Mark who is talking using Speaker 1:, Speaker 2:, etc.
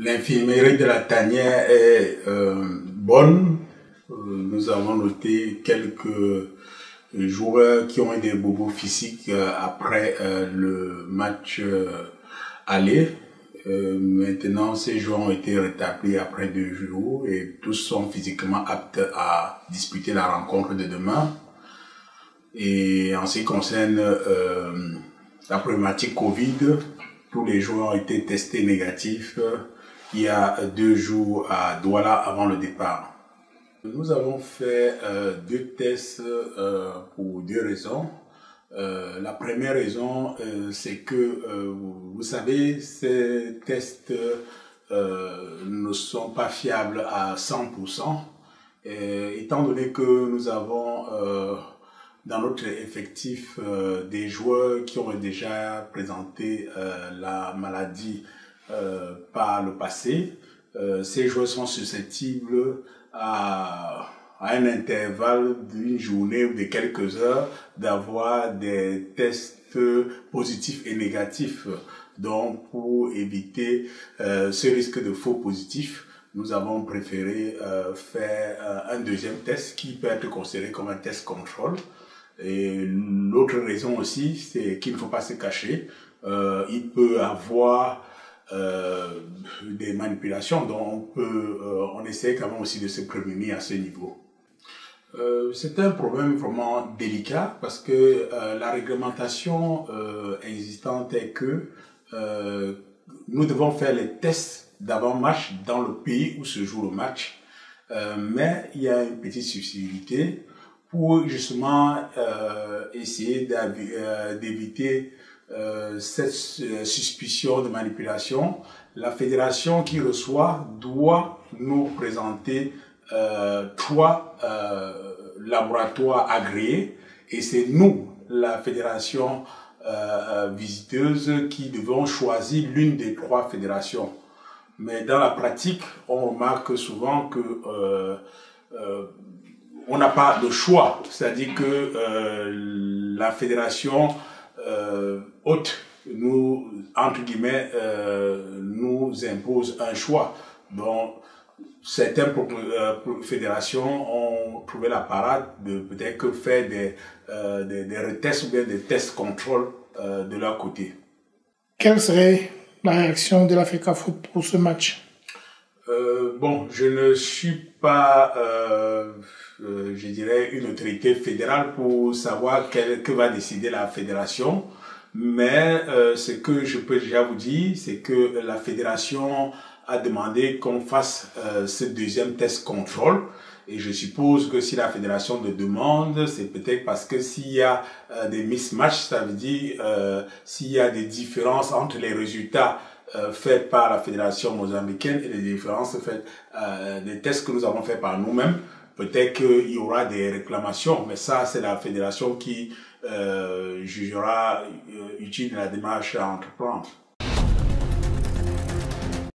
Speaker 1: L'infirmerie de la tanière est bonne. Nous avons noté quelques joueurs qui ont eu des bobos physiques après le match aller. Maintenant, ces joueurs ont été rétablis après 2 jours et tous sont physiquement aptes à disputer la rencontre de demain. Et en ce qui concerne la problématique Covid, tous les joueurs ont été testés négatifs il y a 2 jours à Douala avant le départ. Nous avons fait 2 tests pour 2 raisons. La première raison, c'est que, vous savez, ces tests ne sont pas fiables à 100%. Étant donné que nous avons dans notre effectif des joueurs qui ont déjà présenté la maladie par le passé, ces joueurs sont susceptibles à un intervalle d'une journée ou de quelques heures d'avoir des tests positifs et négatifs. Donc, pour éviter ce risque de faux positif, nous avons préféré faire un deuxième test qui peut être considéré comme un test contrôle. Et l'autre raison aussi, c'est qu'il ne faut pas se cacher. Il peut avoir des manipulations, donc on essaie quand même aussi de se prémunir à ce niveau. C'est un problème vraiment délicat parce que la réglementation existante est que nous devons faire les tests d'avant-match dans le pays où se joue le match, mais il y a une petite subtilité pour justement essayer d'éviter cette suspicion de manipulation. La fédération qui reçoit doit nous présenter 3 laboratoires agréés et c'est nous, la fédération visiteuse, qui devons choisir l'une des 3 fédérations. Mais dans la pratique, on remarque souvent que on n'a pas de choix, c'est-à-dire que la fédération hôte nous, entre guillemets, nous impose un choix. Donc, certaines fédérations ont trouvé la parade de peut-être faire des retests ou bien des tests contrôle de leur côté.
Speaker 2: Quelle serait la réaction de la FECAFOOT pour ce match?
Speaker 1: Bon, je ne suis pas, je dirais, une autorité fédérale pour savoir que va décider la fédération. Mais ce que je peux déjà vous dire, c'est que la fédération a demandé qu'on fasse ce deuxième test contrôle. Et je suppose que si la fédération le demande, c'est peut-être parce que s'il y a des mismatchs, ça veut dire s'il y a des différences entre les résultats faits par la fédération mozambicaine et les différences faites des tests que nous avons faits par nous-mêmes, peut-être qu'il y aura des réclamations. Mais ça, c'est la fédération qui jugera utile la démarche à entreprendre.